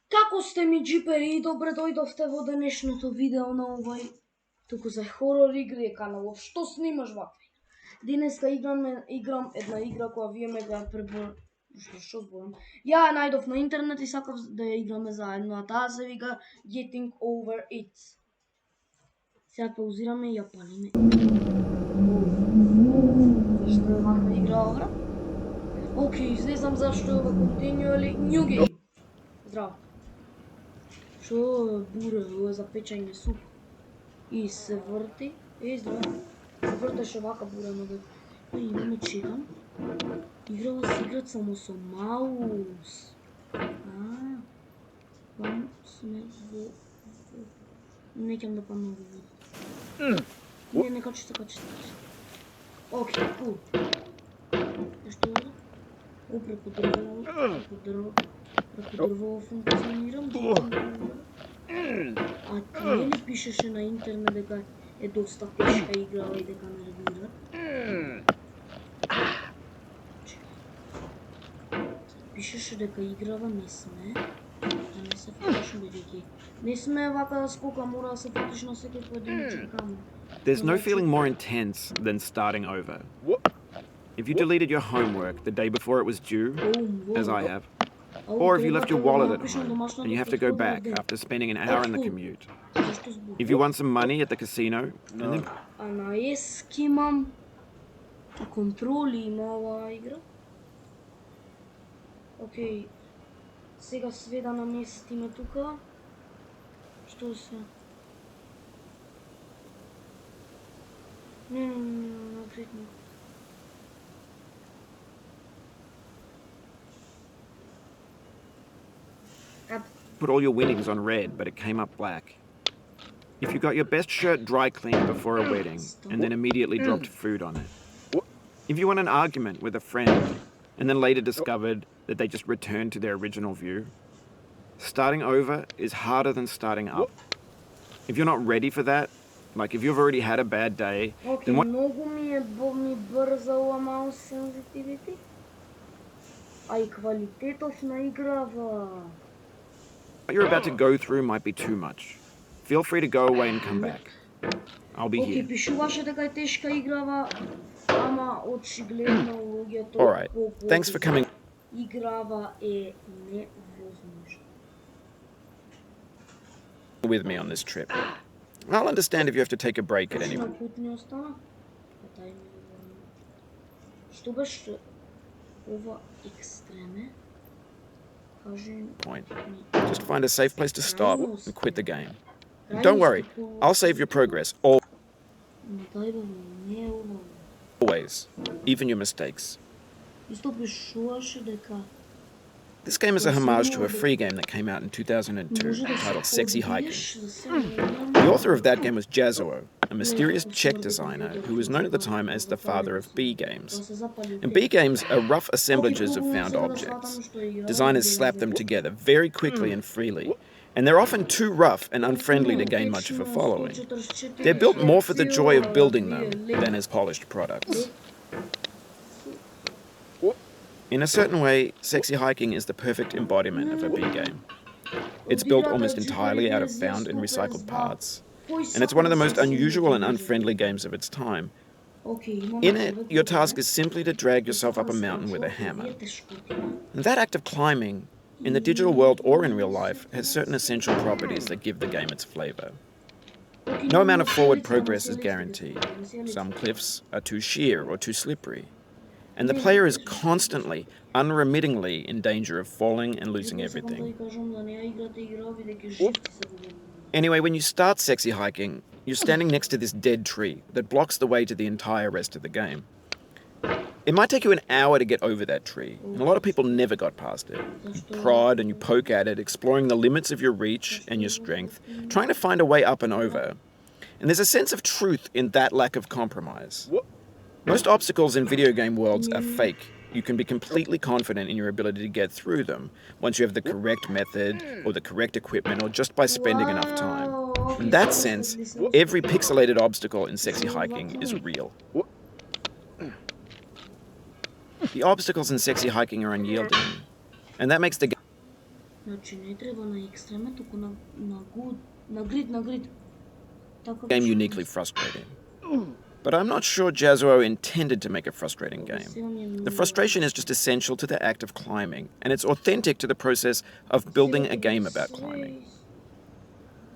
Како сте ми джипери и добре дојдовте во денешното видео на овај туку за хорор игри каналов. Што снимаш вакви? Денеска играм една игра која вие ме ја што зборам? Ја најдов на интернет и сакав да ја играме заедно, а таа се вика Getting Over It. Сега паузираме и ја палиме. Зашто е ваква игра овра? Окей, не знам зашто е ова continually new game. Здраво. Што е буре, ова е за печење суп. И се врти. Здраво. Се вртеше вака буре на дека. Имаме чекам. Играла се играт само со маус. Вам сме во... Не ќам да паднам во вода. Не качи се. Окей, кул. Што е? Преку дрво функционирам. А ти ли пишеше на интернет дека е доста тешка игра и дека нервира? Пишеше дека играва не сме. Да не се фатиш бидејќи не сме вака да скока, мора да се фатиш на секој поединечен камен. There's no feeling more intense than starting over. If you deleted your homework the day before it was due, as I have, or if you left your wallet at home and you have to go back after spending an hour in the commute. If you won some money at the casino, and then... А на ески имам контроли има оваа игра. Окей, сега све да наместиме тука. Што се? Не, напредно. Put all your winnings on red, but it came up black. If you got your best shirt dry cleaned before a wedding and then immediately dropped food on it. If you won an argument with a friend and then later discovered that they just returned to their original view. Starting over is harder than starting up. If you're not ready for that, like if you've already had a bad day, then what you're about to go through might be too much. Feel free to go away and come back. I'll be here. Alright, thanks for coming. Играва е невозможна. With me on this trip. I'll understand if you have to take a break at any point. Just find a safe place to stop and quit the game. And don't worry, I'll save your progress. Always, even your mistakes. This game is a homage to a free game that came out in 2002 titled Sexy Hiking. The author of that game was Jazuo, a mysterious Czech designer who was known at the time as the father of B games. And B games are rough assemblages of found objects. Designers slap them together very quickly and freely, and they're often too rough and unfriendly to gain much of a following. They're built more for the joy of building them than as polished products. In a certain way, Sexy Hiking is the perfect embodiment of a B game. It's built almost entirely out of found and recycled parts, and it's one of the most unusual and unfriendly games of its time. In it, your task is simply to drag yourself up a mountain with a hammer. And that act of climbing, in the digital world or in real life, has certain essential properties that give the game its flavour. No amount of forward progress is guaranteed. Some cliffs are too sheer or too slippery. And the player is constantly, unremittingly in danger of falling and losing everything. Anyway, when you start Sexy Hiking, you're standing next to this dead tree that blocks the way to the entire rest of the game. It might take you an hour to get over that tree, and a lot of people never got past it. You prod and you poke at it, exploring the limits of your reach and your strength, trying to find a way up and over. And there's a sense of truth in that lack of compromise. Most obstacles in video game worlds are fake. You can be completely confident in your ability to get through them once you have the correct method or the correct equipment or just by spending enough time. In that sense, every pixelated obstacle in Sexy Hiking is real. The obstacles in Sexy Hiking are unyielding, and that makes the game Значи не треба на екстреме, туку на грид. Така Game uniquely frustrating. But I'm not sure Jazzuo intended to make a frustrating game. The frustration is just essential to the act of climbing, and it's authentic to the process of building a game about climbing.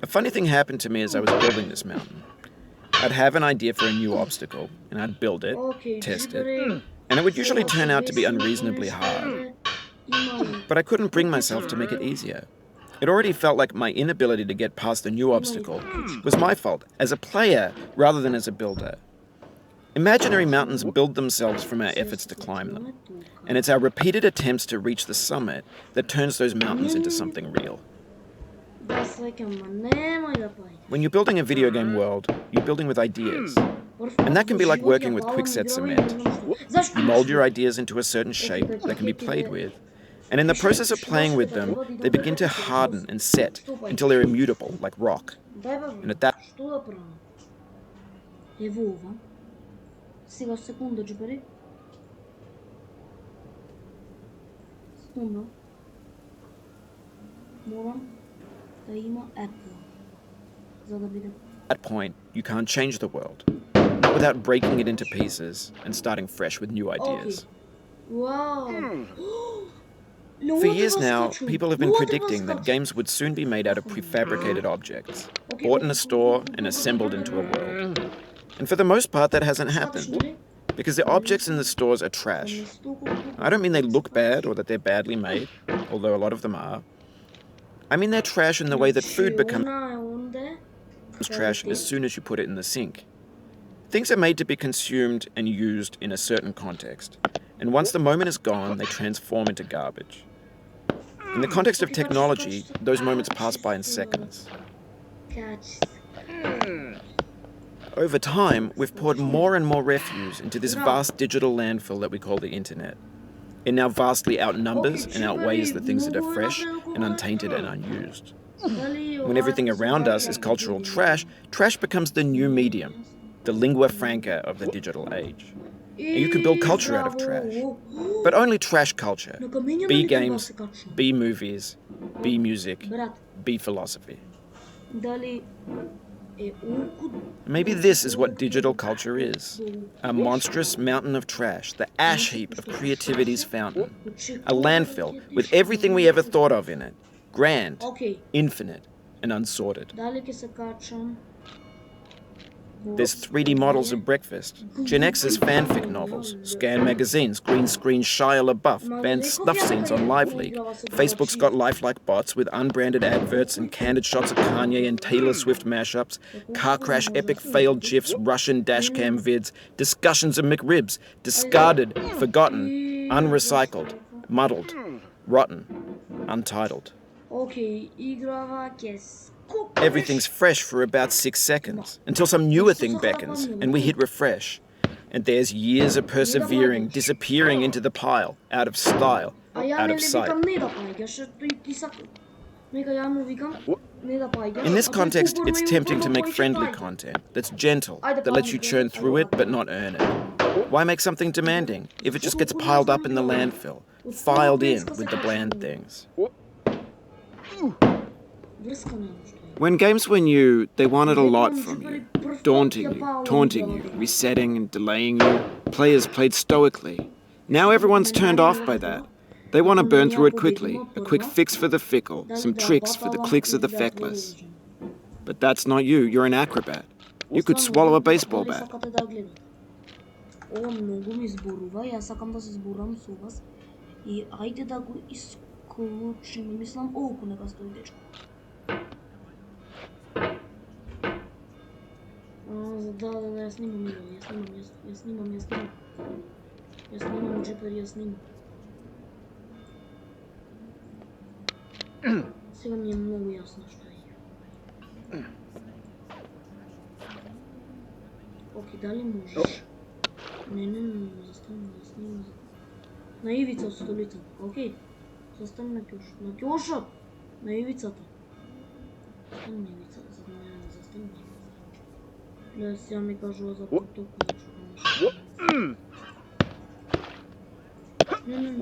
A funny thing happened to me as I was building this mountain. I'd have an idea for a new obstacle, and I'd build it, test it, and it would usually turn out to be unreasonably hard. But I couldn't bring myself to make it easier. It already felt like my inability to get past the new obstacle was my fault as a player rather than as a builder. Imaginary mountains build themselves from our efforts to climb them, and it's our repeated attempts to reach the summit that turns those mountains into something real. When you're building a video game world, you're building with ideas. And that can be like working with quickset cement. You mold your ideas into a certain shape that can be played with, and in the process of playing with them, they begin to harden and set until they're immutable, like rock. And at that Сега секунда, джипери. Секунда. Морам да има Apple. За да биде. At that point, you can't change the world, not without breaking it into pieces and starting fresh with new ideas. Wow. For years now, people have been predicting that games would soon be made out of prefabricated objects, bought in a store and assembled into a world. And for the most part, that hasn't happened, because the objects in the stores are trash. I don't mean they look bad or that they're badly made, although a lot of them are. I mean they're trash in the way that food becomes trash as soon as you put it in the sink. Things are made to be consumed and used in a certain context, and once the moment is gone, they transform into garbage. In the context of technology, those moments pass by in seconds. Over time, we've poured more and more refuse into this vast digital landfill that we call the internet. It now vastly outnumbers and outweighs the things that are fresh and untainted and unused. When everything around us is cultural trash, trash becomes the new medium, the lingua franca of the digital age. And you can build culture out of trash, but only trash culture. Be games, be movies, be music, be philosophy. Maybe this is what digital culture is. A monstrous mountain of trash, the ash heap of creativity's fountain. A landfill with everything we ever thought of in it. Grand, infinite, and unsorted. There's 3D models of breakfast, Gen X's fanfic novels, scan magazines, green screen Shia LaBeouf, banned snuff scenes on Live League. Facebook's got lifelike bots with unbranded adverts and candid shots of Kanye and Taylor Swift mashups, car crash epic failed GIFs, Russian dashcam vids, discussions of McRibs, discarded, forgotten, unrecycled, muddled, rotten, untitled. Играва Е Супер. Everything's fresh for about 6 seconds, until some newer thing beckons, and we hit refresh. And there's years of persevering, disappearing into the pile, out of style, out of sight. In this context, it's tempting to make friendly content that's gentle, that lets you churn through it but not earn it. Why make something demanding if it just gets piled up in the landfill, filed in with the bland things? When games were new, they wanted a lot from you. Daunting you, taunting you, resetting and delaying you. Players played stoically. Now everyone's turned off by that. They want to burn through it quickly, a quick fix for the fickle, some tricks for the clicks of the feckless. But that's not you, you're an acrobat. You could swallow a baseball bat. Да, я снимам, я снимам, джипер, я снимам. Сега ми е много ясно що е. Окей, дали можеш? Не, застани, да снимам. На ивица от столицата, окей? Застани на кьош. На кьоша! На ивицата. Застани на ивицата, застани на ивицата. Бля, сега ми кажува за поток. Не.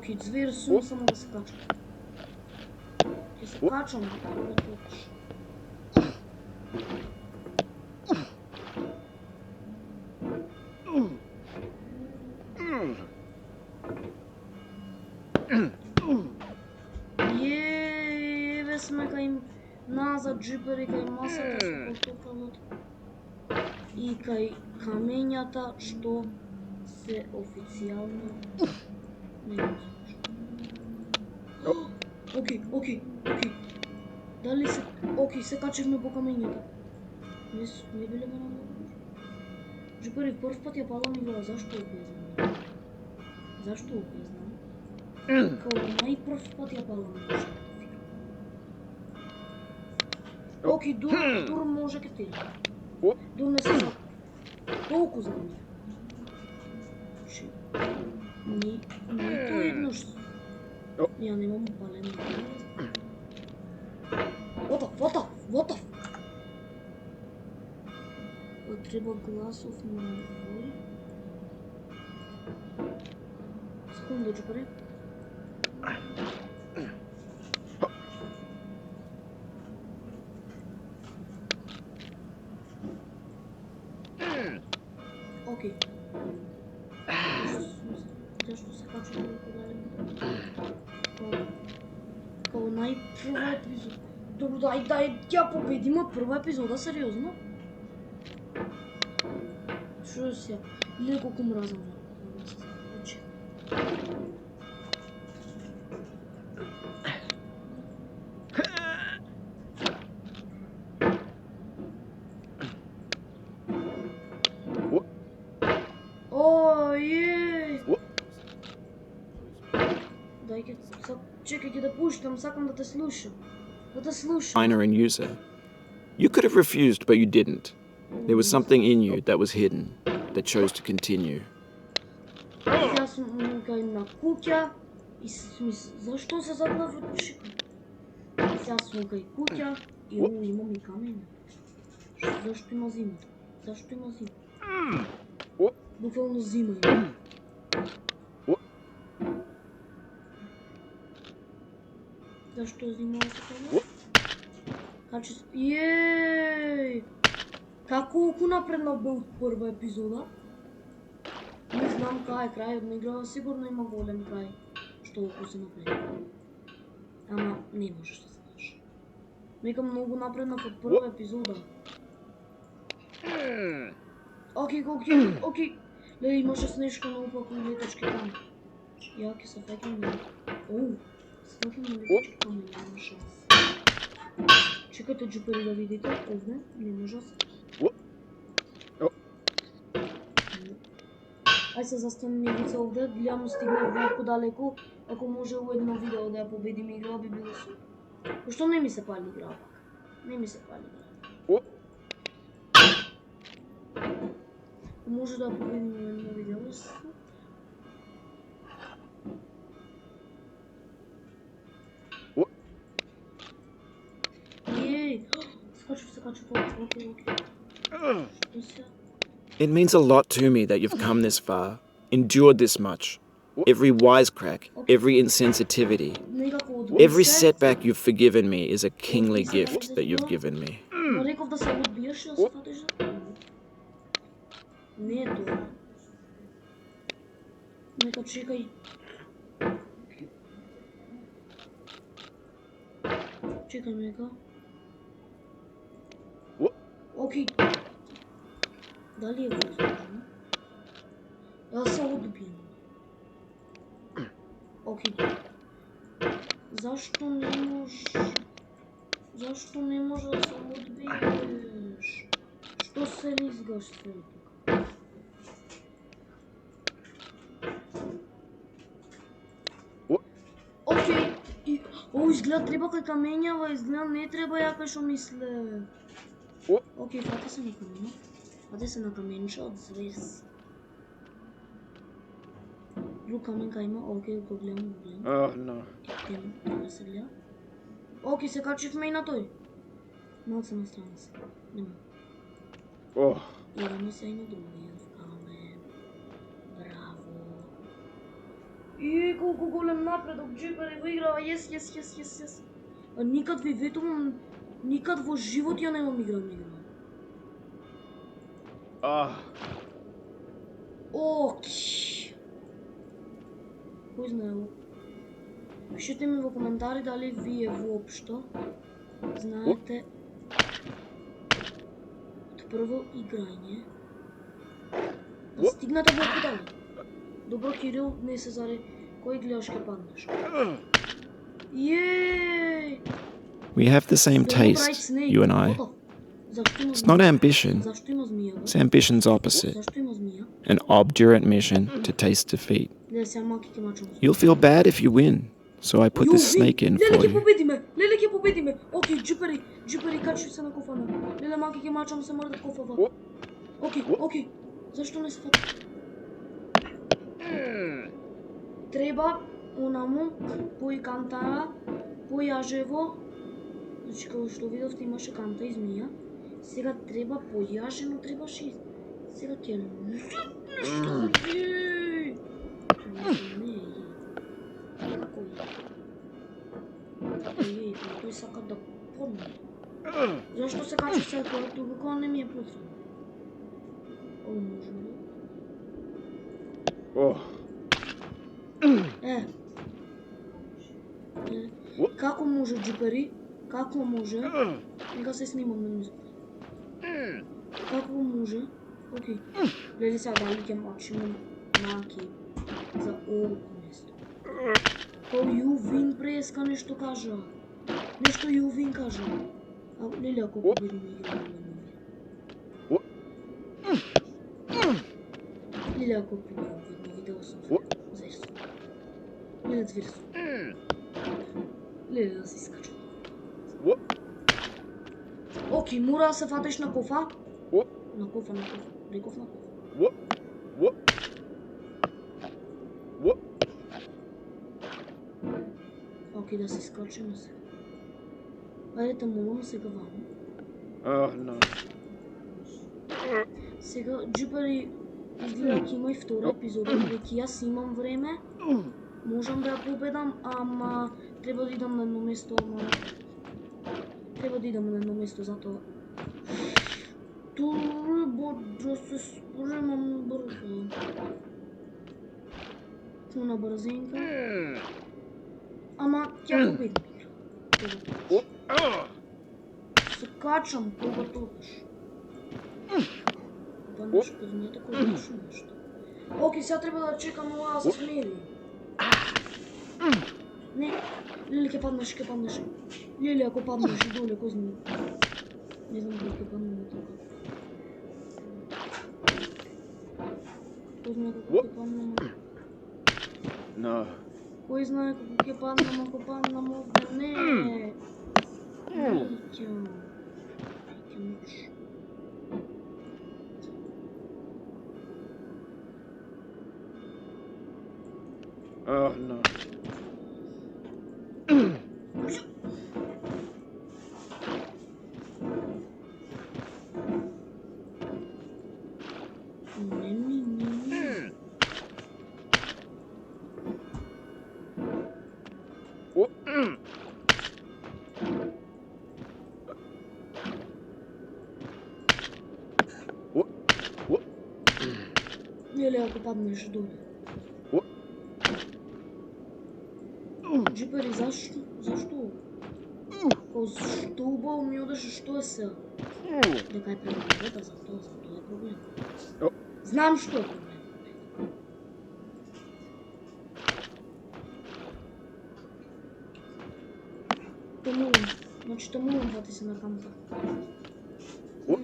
Окей, звер сум, само да се качам. Ќе се качам, да точно. Еве сме кај назад джипери, кај масата со портокалот и кај камењата што се официјално не го слушам. Окей. Дали се... Окей, се качевме по камењата. Не биле ме намалу. Джипери, прв пат ја падам игра, зашто го знам? Зашто го знам? Као најпрв пат ја падам игра. Окей, дур може ке ти. Дур не се запав. Толку за мене. Нито еднош. Ја немам пален. What the? Треба гласов на вој. Секунда, джипери. Окей. Зашто се качувам толку далеко? Као најпрва епизода. Добро, дај, ќе победиме прва епизода, сериозно? Што се? Или колку мразам да се случи. Дај, чекај да пуштам, сакам да те слушам. Miner and user. You could have refused, but you didn't. There was something in you that was hidden, that chose to continue. Јас сум кај на куќа и зашто се заглав од пушика? Јас сум кај куќа и имам и камења. Зашто има зима? Буквално зима има. Зашто е зима се качи? Јеј! Колку напредно бил прва епизода? Не знам кај е крајот на играва, сигурно има голем крај, што ако се напредно. Ама не можеш да знаеш. Нека многу напредна под прва епизода. Окей. Леле, имаше снежка на упаку и летачки там. Ја ќе се фаќам на... се фаќам на летачки там и няма шанс. Чекайте, джипери, да видите, овде, не може да се... Ај се застани невица овде, гледам стигнав волку далеку, ако може у едно видео да ја победиме игра, би било супер. Пошто не ми се пали игра пак? Може да ја победиме у едно видео, Јеј! Се качу, окей. Што се? It means a lot to me that you've come this far, endured this much. Every wisecrack, every insensitivity, every setback you've forgiven me is a kingly gift that you've given me. Реков да се одбиеш, да се фатиш за... Не е тоа. Нека чекај. Чекај, нека. Окей. Дали е возможно? Да се одбием. Окей. Зашто не може да се одбиеш? Што се лизгаш се тука? Окей. Изгледа треба кај камењава, изгледа не треба ја кај што мисле. Окей, фати се на камења. Фати се на каменче од зверс. Друг каменка има, окей, го гледам. No. Тема се гледа. Окей, се качивме и на тој. Малце на страна се. Нема. Идеме се и на другиот камен. Браво. И колку голем напредок, джипери во играва, јес. А никад ви ветувам, никад во живот ја немам играм игра. Оки. Кој знае го? Пишете ми во коментари дали вие воопшто знаете од прво играње да стигнете во кудали. Добро, Кирил, не се заре. Кој гледаш ке паднеш? Јеј! We have the same taste, you and I. It's not ambition. It's ambition's opposite. An obdurate mission to taste defeat. You'll feel bad if you win, so I put this snake in for you. Леле ќе победиме. Окей, джипери качи се на кофана. Леле маки ќе мачам се мрда кофава. Окей. Зашто не се фати? Треба онаму пој кантара, пој јажево. Значи како што видовте имаше канта и змија. Сега треба појажено, требаше и сега ќе нешто. Тој сака да подне. Зашто се качи се тука, кога не ми е потребно? О, може ли? Како може, джипери? Како може? Нека се снимам на музика. Како може? Окей. Гледай сега дали ќе мачиме маки за овој место. Јувин преска нешто кажа. Нешто Јувин кажа. А леле ако победиме играме. Леле ако победиме, видео сум заисто. Леле зверсо. Леле да се искачам. Окей, мора да се фатиш на кофа. На кофа. Реков на кофа. Окей, да се искачаме сега. Ајде те молам сега ваму. Сега, джипери, изгледа ќе има и втора епизода, веќе јас имам време. Можам да ја победам, ама треба да идам на едно место, затоа. Треба да се спремам брзо. На брзинка. Ама ќе победим игра. Се качам кога тодеш. Паднеш кога не тако нешто. Окей, сега треба да чекам ова да се смири. Не, леле ќе паднеш. Леле ако паднеш и доле, кој знае. Не знам дали ќе паднем така. Кој знае како ќе паднем? Кој знае како ќе паднем ако паднем овде? Не. Веќе муч. Леле ако паднеш доле. Джипери, зашто? Што убаво ми одеше, што е се? Дека е проблем, затоа е проблем. Знам што е проблем. Те молам, фати се на канта.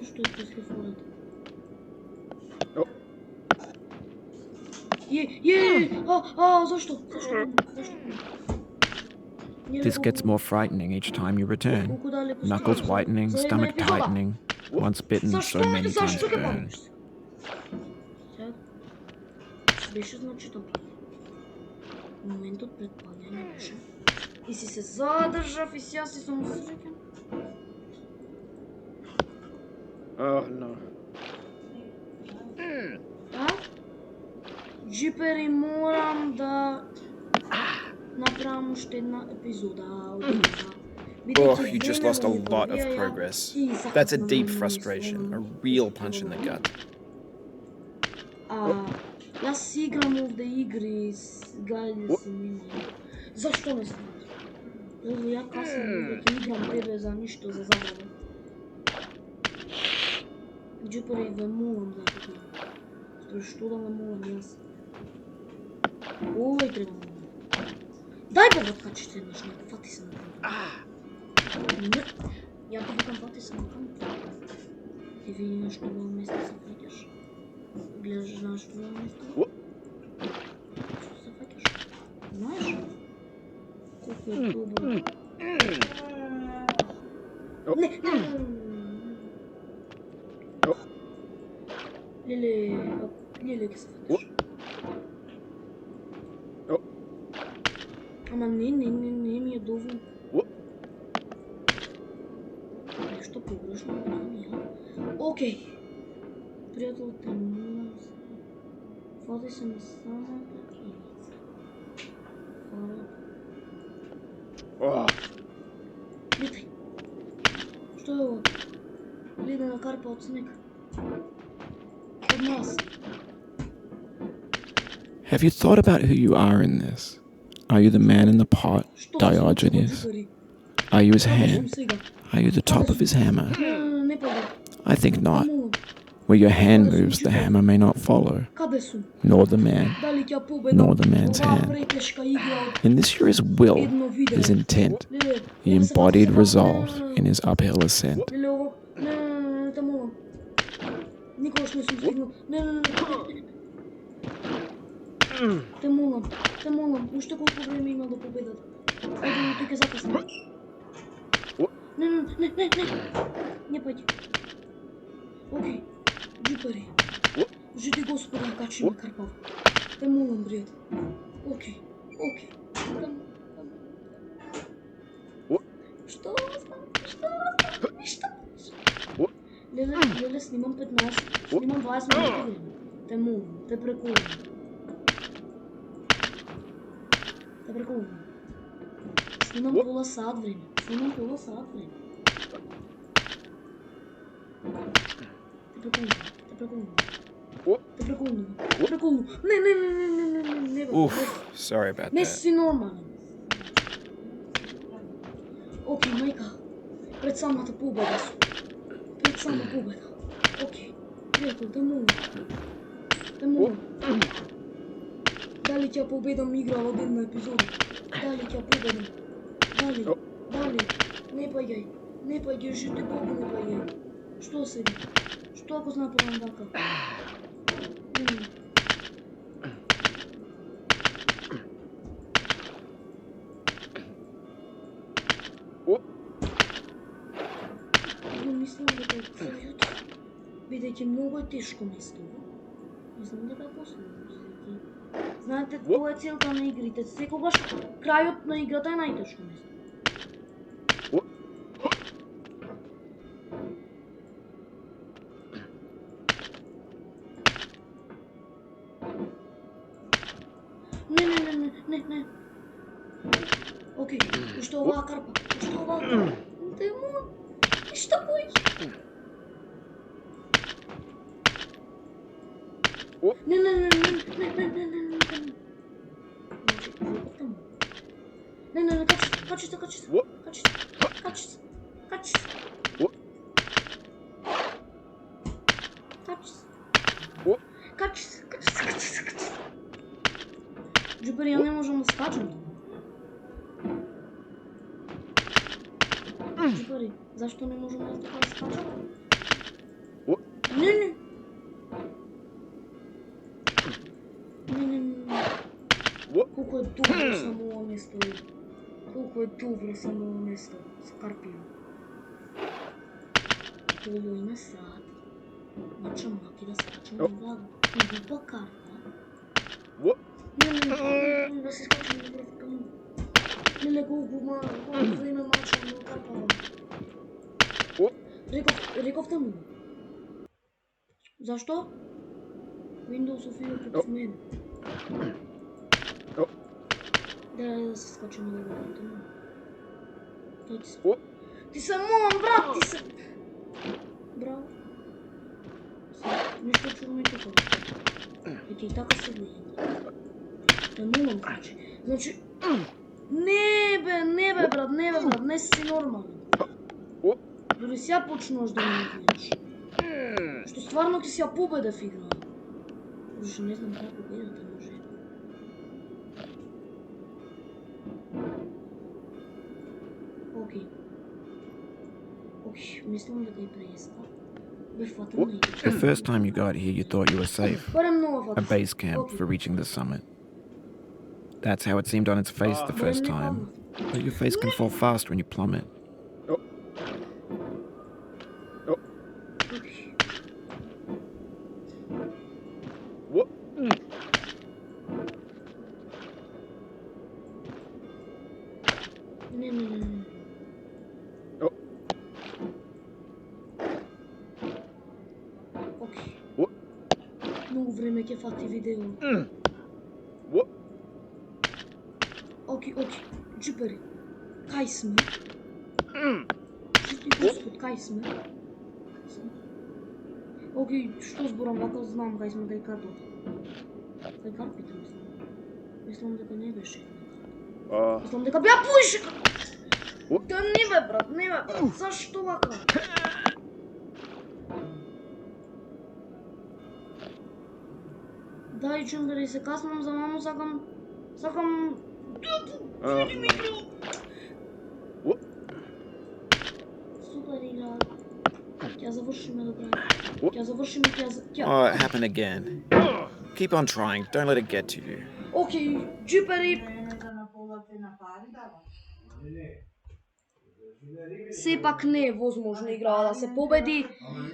Што е после фората? Зашто? This gets more frightening each time you return. Knuckles whitening, stomach tightening. Once bitten, so many times burned. Беше значително. Моментот пред паѓање беше. И си се задржав и сега си сум среќен. Джипери, морам да направам уште една епизода од Oh, you just lost a lot of progress. That's a deep frustration, a real punch in the gut. Јас си играм овде игри, гајде си нема. Зашто не ставаш? Ја касам овде ќе играм тебе за ништо, за забава. Джипери ве молам за тука. Што да ме молам јас? Овој треба да молам. Дај бе качите нешто, фати се на камп. Ја ти викам фати се на камп. Ти види нешто во место се фаќаш. Гледаш, знаеш што во место? Што се фаќаш? Знаеш? Колку е добро. Не. Леле ке се фаќаш. Ама не ми е доволно. Нешто погрешно правам ја. Океј. Пријател, те молам се. Фати се на самата ивица. Фала. Летай. Што е ово? Ледена карпа од снег. Од нас. Have you thought about who you are in this? Are you the man in the pot, Diogenes? Are you his hand? Are you the top of his hammer? I think not. Where your hand moves, the hammer may not follow, nor the man, nor the man's hand. In this you're his will, his intent, the embodied resolve in his uphill ascent. Те молам, уште колку време има до победата. Ајде, тој ќе закасне. Не паѓи. Океј, джипари. Жити Господи, качи ме карпав. Те молам, бријат. Океј. Што остана? Ништо. Леле, снимам 15, снимам 20 минути време. Те молам, те преколам. Снимам пола саат време. Те преколно. Не. Oof, sorry about Не that. си нормален. Океј, мајка. Пред самата победа. Океј. Пријател, те молам. Дали ќе победам Играва од една епизода? Дали ќе победам? Дали? Не паѓај, жити Богу не паѓај. Што сега? Што ако направам така? Мислам дека крајот, бидејќи многу е тешко место. Мислам дека после. Знаете, тоа е целта на игрите. Секогаш крајот на играта е најтешко место. Не. Океј, уште оваа карпа. Те молам. Ништо појде. Не. Не, качи се. Джипери, ја не можам да скачам. Джипери, зашто не можам да скачам? Не. Колку е добро само ова место. Со карпиво. Половина сат. На чамаки да скачам во глупа карта. Не, да се скачам на врв каму. Леле, колку време мачам на карпава. Рековте му. Зашто? Windows-ов иде против мене. Да се скачам на главата. Той ти се... Ти се молам, брат, ти се... Браво. Нищо чудно и такова. Ети и така се гледа. Да молам, значи... Не бе, брат, не си нормален. Дори сега почнуваш да ме гледаш. Што стварно ќе си ја победа в игра. Уже не знам како победата може. Окей, мислам дека и преска. Бе фатам на игра. The first time you got here, you thought you were safe. Барем нова фатам. A base camp for reaching the summit. That's how it seemed on its face the first time. But your face can fall fast when you plummet. Не. Окей. Много време ќе фати видео. Окей. Джипери. Кај сме? Чисти Господ, кај сме? Окей, што зборам вака, знам кај сме кај картот. Кај карпите мислам. Мислам дека не беше. Мислам дека беа поише. Да не бе брат, зашто вака? Дај чумбери, се каснам за мамо, сакам... Супер игра. Ќе завршиме до крај. Oh, it happened again. Keep on trying. Don't let it get to you. Окей, джипери. Сепак не е возможно играва да се победи.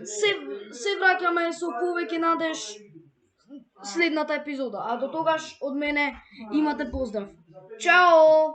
Се враќаме со повеќе надеж следната епизода. А до тогаш од мене имате поздрав. Чао!